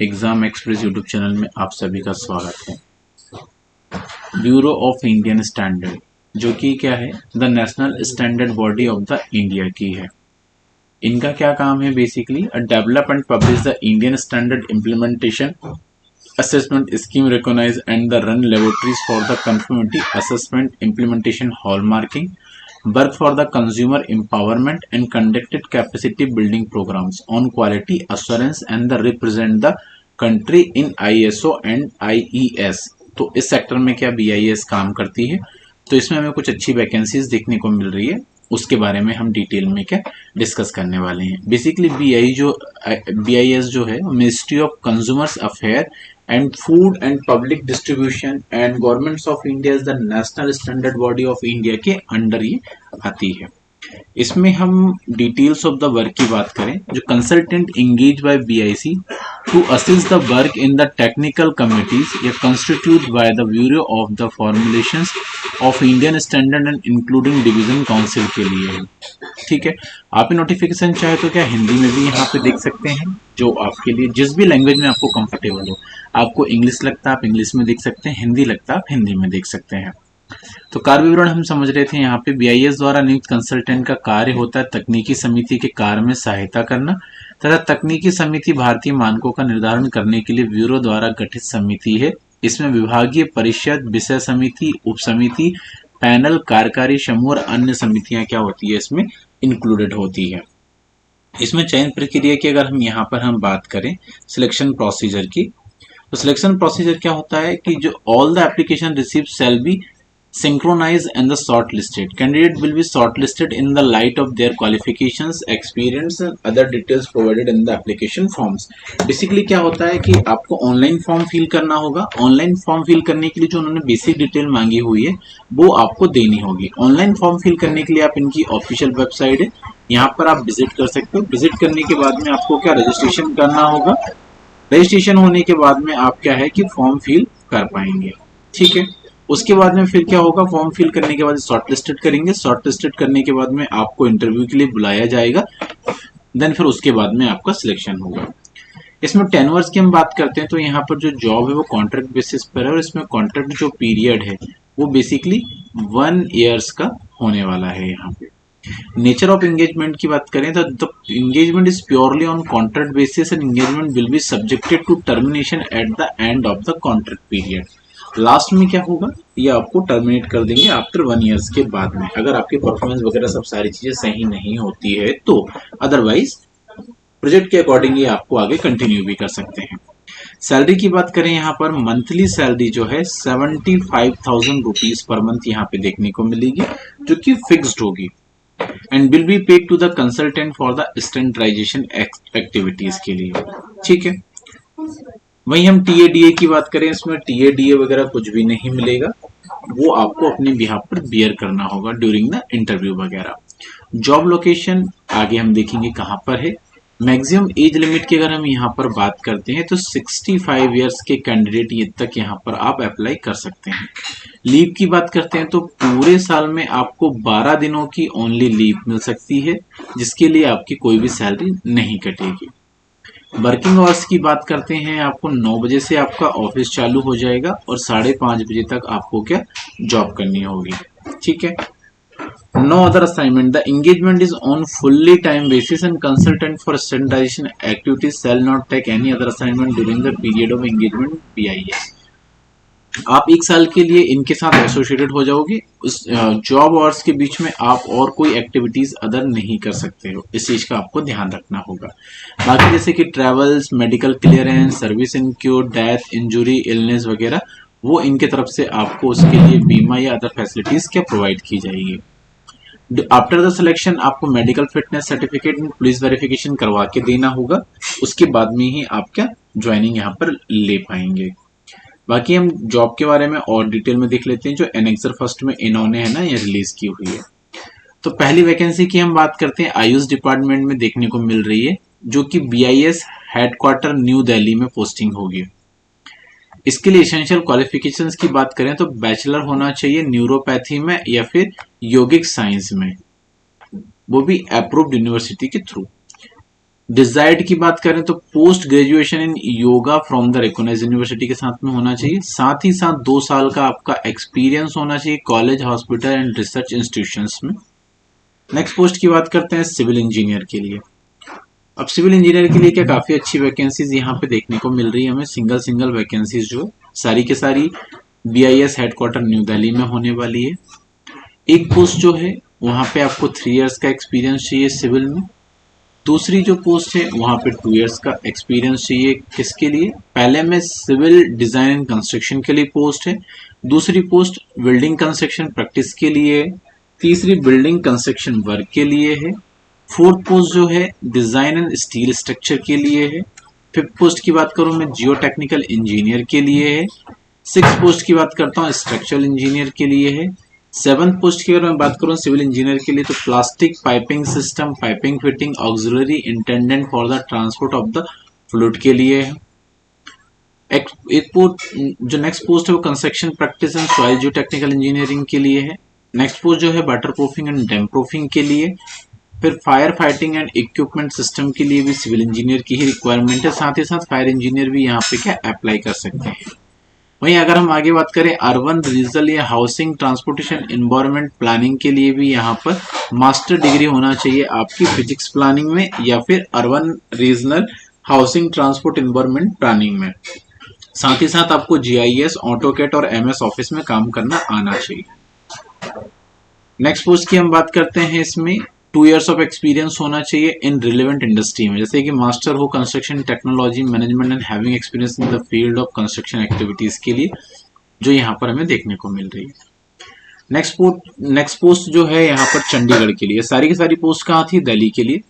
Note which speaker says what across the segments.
Speaker 1: Exam express YouTube channel में आप सभी का स्वागत है। ब्यूरो ऑफ इंडियन स्टैंडर्ड जो कि क्या है, the national standard body of the India की है। इनका क्या काम है, basically develop and publish the Indian standard implementation assessment scheme recognize and the run laboratories for the conformity assessment implementation hallmarking, work for the consumer empowerment and conducted capacity building programs on quality assurance and the represent the country in ISO and IES। तो इस sector में क्या BIS काम करती है, तो इसमें हमें कुछ अच्छी वैकेंसीज देखने को मिल रही है, उसके बारे में हम डिटेल में क्या डिस्कस करने वाले हैं। बेसिकली BIS जो है, ministry of consumers affair and food and public distribution and governments of India is the national standard body of India के अंडर ये आती है। इसमें हम डिटेल्स ऑफ द वर्क की बात करें, जो consultant engage by BIC to assist the work in the technical committees या constitute by the bureau of the formulations of Indian standard and including division council के लिए है। ठीक है, आप नोटिफिकेशन चाहे तो क्या हिंदी में भी यहाँ पे देख सकते हैं, जो आपके लिए जिस भी लैंग्वेज में आपको कंफर्टेबल हो। आपको इंग्लिश लगता है आप इंग्लिश में देख सकते हैं, हिंदी लगता है आप हिंदी में देख सकते हैं। तो कार्य विवरण हम समझ रहे थे। यहाँ पे BIS द्वारा नियुक्त कंसल्टेंट का कार्य होता है तकनीकी समिति के कार्य में सहायता करना तथा तकनीकी समिति भारतीय मानकों का निर्धारण करने के लिए ब्यूरो द्वारा गठित समिति है। इसमें विभागीय परिषद, विषय समिति, उप समिति, पैनल, कार्यकारी समूह और अन्य समितियां क्या होती है, इसमें इंक्लूडेड होती है। इसमें चयन प्रक्रिया की अगर हम यहाँ पर हम बात करें सिलेक्शन प्रोसीजर की, तो सिलेक्शन प्रोसीजर क्या होता है कि जो all the application receive shall be synchronized and the shortlisted candidate will be shortlisted in the light of their qualifications, experience and other details provided in the application forms। Basically क्या होता है कि आपको ऑनलाइन फॉर्म फिल करना होगा। Online form fill करने के लिए जो उन्होंने बेसिक डिटेल मांगी हुई है वो आपको देनी होगी। ऑनलाइन फॉर्म फिल करने के लिए आप इनकी ऑफिशियल वेबसाइट है, यहाँ पर आप विजिट कर सकते हो। विजिट करने के बाद में आपको क्या रजिस्ट्रेशन करना होगा। रजिस्ट्रेशन होने के बाद में आप क्या है कि फॉर्म फिल कर पाएंगे। ठीक है, उसके बाद में फिर क्या होगा, फॉर्म फिल करने के बाद शॉर्टलिस्टेड करेंगे। शॉर्टलिस्टेड करने के बाद में आपको इंटरव्यू के लिए बुलाया जाएगा। देन फिर उसके बाद में आपका सिलेक्शन होगा। इसमें 10 वर्ष की हम बात करते हैं तो यहाँ पर जो जॉब है वो कॉन्ट्रैक्ट बेसिस पर है और इसमें कॉन्ट्रैक्ट जो पीरियड है वो बेसिकली 1 ईयर्स का होने वाला है। यहाँ पे नेचर ऑफ एंगेजमेंट की बात करें तो the engagement is purely on contract basis and engagement will be subjected to termination at the end of the contract period. Last में क्या होगा, ये आपको टर्मिनेट कर देंगे आफ्टर 1 ईयर्स के बाद में, अगर आपकी परफॉर्मेंस वगैरह सब सारी चीजें सही नहीं होती है तो। अदरवाइज प्रोजेक्ट के अकॉर्डिंग आपको आगे कंटिन्यू भी कर सकते हैं। सैलरी की बात करें, यहाँ पर मंथली सैलरी जो है 75,000 रुपीज पर मंथ यहाँ पे देखने को मिलेगी, जो कि फिक्स्ड होगी and will be paid to the consultant for the standardisation activities के लिए। ठीक है, वहीं हम TADA की बात करें, इसमें TADA वगैरह कुछ भी नहीं मिलेगा, वो आपको अपने बिहाफ पर बियर करना होगा ड्यूरिंग द इंटरव्यू वगैरह। जॉब लोकेशन आगे हम देखेंगे कहाँ पर है। मैक्सिमम एज लिमिट की अगर हम यहाँ पर बात करते हैं तो 65 ईयर्स के कैंडिडेट ये तक यहाँ पर आप अप्लाई कर सकते हैं। लीव की बात करते हैं तो पूरे साल में आपको 12 दिनों की ओनली लीव मिल सकती है, जिसके लिए आपकी कोई भी सैलरी नहीं कटेगी। वर्किंग आवर्स की बात करते हैं, आपको 9 बजे से आपका ऑफिस चालू हो जाएगा और 5:30 बजे तक आपको क्या जॉब करनी होगी। ठीक है, no other assignment, the engagement is on fully time basis and consultant for standardisation activities shall not take any other assignment during the period of engagement BIS। आप 1 साल के लिए इनके साथ एसोसिएटेड हो जाओगे। उस जॉब आवर्स के बीच में आप और कोई एक्टिविटीज अदर नहीं कर सकते हो, इस चीज का आपको ध्यान रखना होगा। बाकी जैसे कि travels, medical clearance, service incur, death, injury, illness वगैरह, वो इनके तरफ से आपको उसके लिए बीमा या अदर फैसिलिटीज क्या प्रोवाइड की जाएगी। आफ्टर द सिलेक्शन आपको मेडिकल फिटनेस सर्टिफिकेट में पुलिस वेरिफिकेशन करवा के देना होगा, उसके बाद में ही आप क्या ज्वाइनिंग यहाँ पर ले पाएंगे। बाकी हम जॉब के बारे में और डिटेल में देख लेते हैं, जो एनेक्सर फर्स्ट में इन्होंने है ना ये रिलीज की हुई है। तो पहली वैकेंसी की हम बात करते हैं, आयुष डिपार्टमेंट में देखने को मिल रही है, जो कि BIS हेडक्वार्टर न्यू दिल्ली में पोस्टिंग होगी। इसके लिए एसेंशियल क्वालिफिकेशंस की बात करें तो बैचलर होना चाहिए न्यूरोपैथी में या फिर योगिक साइंस में, वो भी अप्रूव्ड यूनिवर्सिटी के थ्रू। डिजायर्ड की बात करें तो post graduation in yoga from the recognised university के साथ में होना चाहिए, साथ ही साथ 2 साल का आपका एक्सपीरियंस होना चाहिए college, hospital and research institutions में। नेक्स्ट पोस्ट की बात करते हैं सिविल इंजीनियर के लिए। अब सिविल इंजीनियर के लिए क्या काफी अच्छी वैकेंसीज यहाँ पे देखने को मिल रही है हमें, सिंगल वैकेंसीज जो सारी के सारी BIS हेडक्वार्टर न्यू दिल्ली में होने वाली है। एक पोस्ट जो है वहां पे आपको 3 इयर्स का एक्सपीरियंस चाहिए सिविल में। दूसरी जो पोस्ट है वहां पे 2 इयर्स का एक्सपीरियंस चाहिए, किसके लिए? पहले में सिविल डिजाइन एंड कंस्ट्रक्शन के लिए पोस्ट है, दूसरी पोस्ट बिल्डिंग कंस्ट्रक्शन प्रैक्टिस के लिए है, तीसरी बिल्डिंग कंस्ट्रक्शन वर्क के लिए है, फोर्थ पोस्ट जो है डिजाइन एंड स्टील स्ट्रक्चर के लिए है, फिफ्थ पोस्ट की बात करूं मैं जियो टेक्निकल इंजीनियर के लिए है, सिक्स पोस्ट की बात करता हूँ स्ट्रक्चरल इंजीनियर के लिए है, सेवंथ पोस्ट की अगर मैं बात करूं सिविल इंजीनियर के लिए तो plastic piping system, piping fitting auxiliary intended for the transport of the fluid के लिए है। एक पोस्ट जो नेक्स्ट पोस्ट है वो construction practice and soil Jio technical engineering के लिए है। नेक्स्ट पोस्ट जो है water proofing and dam proofing के लिए। फिर fire fighting and equipment system के लिए भी सिविल इंजीनियर की ही रिक्वायरमेंट है, साथ ही साथ फायर इंजीनियर भी यहाँ पे क्या अप्लाई कर सकते हैं। वहीं अगर हम आगे बात करें अर्बन रीजनल या हाउसिंग ट्रांसपोर्टेशन एनवायरनमेंट प्लानिंग के लिए भी यहाँ पर मास्टर डिग्री होना चाहिए आपकी फिजिक्स प्लानिंग में या फिर urban regional housing transport environment planning में। साथ ही साथ आपको GIS, ऑटोकैड और MS ऑफिस में काम करना आना चाहिए। नेक्स्ट पोस्ट की हम बात करते हैं, इसमें 2 इयर्स ऑफ एक्सपीरियंस होना चाहिए इन रिलेवेंट इंडस्ट्री में, जैसे कि मास्टर हो construction technology management and having experience in the field of construction activities के लिए, जो यहाँ पर हमें देखने को मिल रही है। नेक्स्ट पोस्ट जो है यहाँ पर चंडीगढ़ के लिए, सारी की सारी पोस्ट कहाँ थी? दिल्ली के लिए।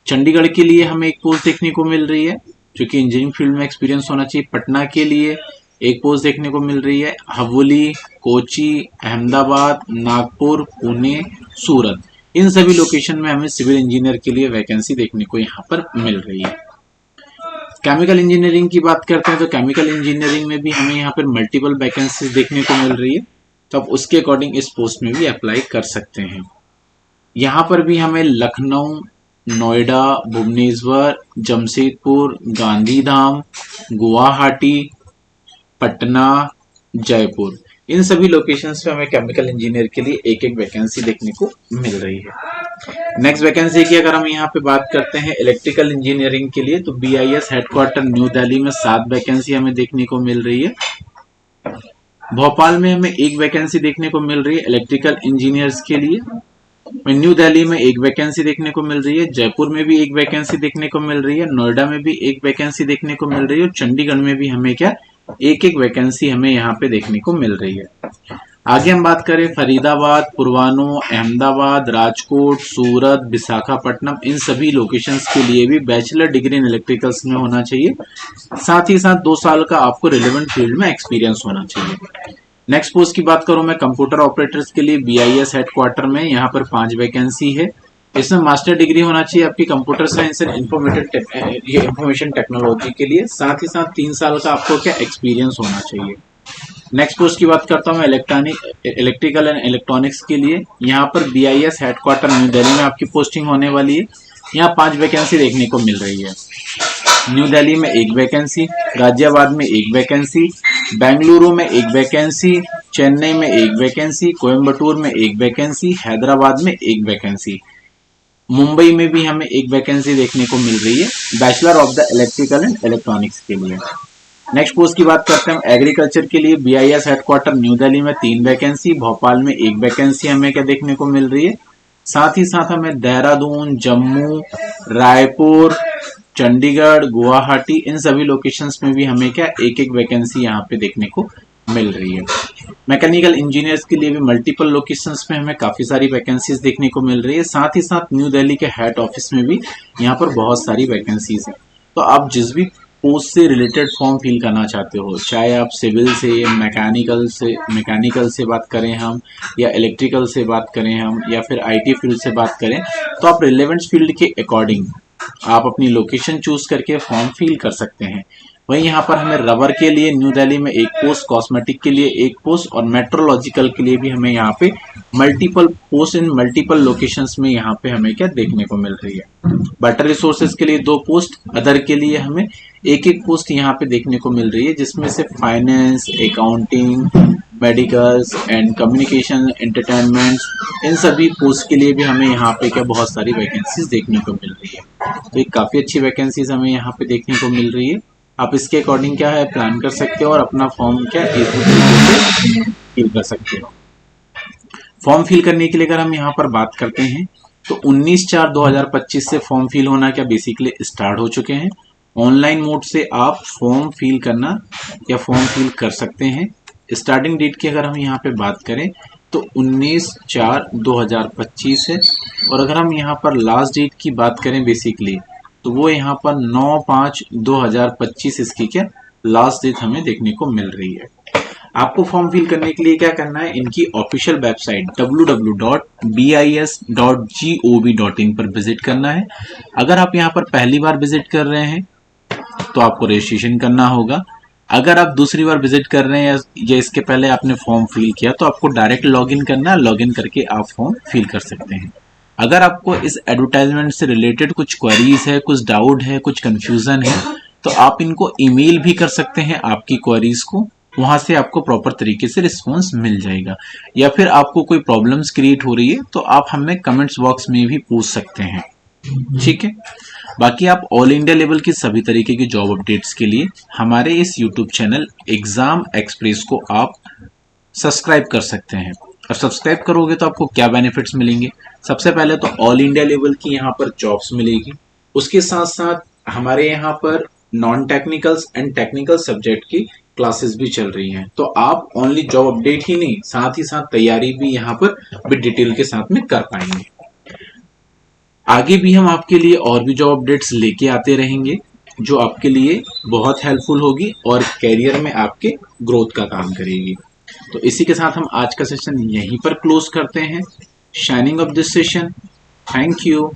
Speaker 1: चंडीगढ़ के लिए हमें एक पोस्ट देखने को मिल रही है जो कि इंजीनियरिंग फील्ड में एक्सपीरियंस होना चाहिए। पटना के लिए एक पोस्ट देखने को मिल रही है, हवेली, कोची, अहमदाबाद, नागपुर, पुणे, सूरत, इन सभी लोकेशन में हमें सिविल इंजीनियर के लिए वैकेंसी देखने को यहाँ पर मिल रही है। केमिकल इंजीनियरिंग की बात करते हैं तो केमिकल इंजीनियरिंग में भी हमें यहाँ पर मल्टीपल वैकेंसी देखने को मिल रही है, तो आप उसके अकॉर्डिंग इस पोस्ट में भी अप्लाई कर सकते हैं। यहाँ पर भी हमें लखनऊ, नोएडा, भुवनेश्वर, जमशेदपुर, गांधीधाम, गुवाहाटी, पटना, जयपुर, इन सभी लोकेशंस पे हमें केमिकल इंजीनियर के लिए एक एक वैकेंसी देखने को मिल रही है। नेक्स्ट वैकेंसी की अगर हम यहाँ पे बात करते हैं इलेक्ट्रिकल इंजीनियरिंग के लिए तो BIS हेडक्वार्टर न्यू दिल्ली में 7 वैकेंसी हमें देखने को मिल रही है। भोपाल में हमें एक वैकेंसी देखने को मिल रही है इलेक्ट्रिकल इंजीनियर्स के लिए। न्यू दिल्ली में एक वैकेंसी देखने को मिल रही है, जयपुर में भी एक वैकेंसी देखने को मिल रही है, नोएडा में भी एक वैकेंसी देखने को मिल रही है और चंडीगढ़ में भी हमें क्या एक एक वैकेंसी हमें यहाँ पे देखने को मिल रही है। आगे हम बात करें फरीदाबाद, पुरवानो, अहमदाबाद, राजकोट, सूरत, विशाखापट्टनम, इन सभी लोकेशंस के लिए भी बैचलर डिग्री इन इलेक्ट्रिकल्स में होना चाहिए, साथ ही साथ 2 साल का आपको रिलेवेंट फील्ड में एक्सपीरियंस होना चाहिए। नेक्स्ट पोस्ट की बात करूं मैं कंप्यूटर ऑपरेटर्स के लिए BIS हेडक्वार्टर में यहाँ पर 5 वैकेंसी है। इसमें मास्टर डिग्री होना चाहिए आपकी computer science and information technology के लिए, साथ ही साथ 3 साल का आपको क्या एक्सपीरियंस होना चाहिए। नेक्स्ट पोस्ट की बात करता हूँ मैं इलेक्ट्रिकल एंड इलेक्ट्रॉनिक्स के लिए। यहाँ पर BIS हेडक्वार्टर न्यू दिल्ली में आपकी पोस्टिंग होने वाली है। यहाँ 5 वैकेंसी देखने को मिल रही है। न्यू दिल्ली में एक वैकेंसी, गाजियाबाद में एक वैकेंसी, बेंगलुरु में एक वैकेंसी, चेन्नई में एक वैकेंसी, कोयम्बटूर में एक वैकेंसी, हैदराबाद में एक वैकेंसी, मुंबई में भी हमें एक वैकेंसी देखने को मिल रही है bachelor of the electrical and electronics के लिए। नेक्स्ट पोस्ट की बात करते हैं एग्रीकल्चर के लिए BIS हेडक्वार्टर न्यू दिल्ली में 3 वैकेंसी, भोपाल में एक वैकेंसी हमें क्या देखने को मिल रही है, साथ ही साथ हमें देहरादून, जम्मू, रायपुर, चंडीगढ़, गुवाहाटी, इन सभी लोकेशंस में भी हमें क्या एक एक वैकेंसी यहाँ पे देखने को मिल रही है। मैकेनिकल इंजीनियर्स के लिए भी मल्टीपल लोकेशंस में हमें काफी सारी वैकेंसीज देखने को मिल रही है, साथ ही साथ न्यू दिल्ली के हेड ऑफिस में भी यहाँ पर बहुत सारी वैकेंसीज है। तो आप जिस भी पोस्ट से रिलेटेड फॉर्म फिल करना चाहते हो, चाहे आप सिविल से, मैकेनिकल से बात करें हम, या इलेक्ट्रिकल से बात करें हम, या फिर IT फील्ड से बात करें, तो आप रिलेवेंट फील्ड के अकॉर्डिंग आप अपनी लोकेशन चूज करके फॉर्म फिल कर सकते हैं। वहीं यहाँ पर हमें रबर के लिए न्यू दिल्ली में एक पोस्ट, कॉस्मेटिक के लिए एक पोस्ट और मेट्रोलॉजिकल के लिए भी हमें यहाँ पे मल्टीपल पोस्ट इन मल्टीपल लोकेशंस में यहाँ पे हमें क्या देखने को मिल रही है। वाटर रिसोर्सेज के लिए 2 पोस्ट, अदर के लिए हमें एक पोस्ट यहाँ पे देखने को मिल रही है, जिसमें से finance, accounting, medicals and communication, entertainment, इन सभी पोस्ट के लिए भी हमें यहाँ पे क्या बहुत सारी वैकेंसीज देखने को मिल रही है। तो एक काफ़ी अच्छी वैकेंसीज हमें यहाँ पे देखने को मिल रही है। आप इसके अकॉर्डिंग क्या है प्लान कर सकते हो और अपना फॉर्म क्या इसी तरीके से फिल कर सकते हो। फॉर्म फिल करने के लिए अगर हम यहाँ पर बात करते हैं तो 19/4/2025 से फॉर्म फिल होना क्या बेसिकली स्टार्ट हो चुके हैं। ऑनलाइन मोड से आप फॉर्म फिल करना या फॉर्म फिल कर सकते हैं। स्टार्टिंग डेट की अगर हम यहाँ पे बात करें तो 19/4/2025 है, और अगर हम यहाँ पर लास्ट डेट की बात करें बेसिकली तो वो यहाँ पर 9/5/2025 इसकी क्या लास्ट डेट हमें देखने को मिल रही है। आपको फॉर्म फिल करने के लिए क्या करना है, इनकी ऑफिशियल वेबसाइट www.bis.gov.in पर विजिट करना है। अगर आप यहाँ पर पहली बार विजिट कर रहे हैं तो आपको रजिस्ट्रेशन करना होगा। अगर आप दूसरी बार विजिट कर रहे हैं या इसके पहले आपने फॉर्म फिल किया तो आपको डायरेक्ट लॉगिन करना है, लॉगिन करके आप फॉर्म फिल कर सकते हैं। अगर आपको इस एडवर्टाइजमेंट से रिलेटेड कुछ क्वेरीज है, कुछ डाउट है, कुछ कंफ्यूजन है तो आप इनको ईमेल भी कर सकते हैं आपकी क्वेरीज को, वहां से आपको प्रॉपर तरीके से रिस्पॉन्स मिल जाएगा। या फिर आपको कोई प्रॉब्लम्स क्रिएट हो रही है तो आप हमें कमेंट्स बॉक्स में भी पूछ सकते हैं, ठीक है। बाकी आप ऑल इंडिया लेवल की सभी तरीके की जॉब अपडेट्स के लिए हमारे इस यूट्यूब चैनल एग्जाम एक्सप्रेस को आप सब्सक्राइब कर सकते हैं। और सब्सक्राइब करोगे तो आपको क्या बेनिफिट्स मिलेंगे, सबसे पहले तो ऑल इंडिया लेवल की यहाँ पर जॉब्स मिलेगी, उसके साथ साथ हमारे यहाँ पर non technicals and technical subject की क्लासेस भी चल रही हैं। तो आप ओनली जॉब अपडेट ही नहीं, साथ ही साथ तैयारी भी यहाँ पर विद डिटेल के साथ में कर पाएंगे। आगे भी हम आपके लिए और भी जॉब अपडेट्स लेके आते रहेंगे जो आपके लिए बहुत हेल्पफुल होगी और कैरियर में आपके ग्रोथ का काम करेगी। तो इसी के साथ हम आज का सेशन यहीं पर क्लोज करते हैं। Shining of this session, thank you.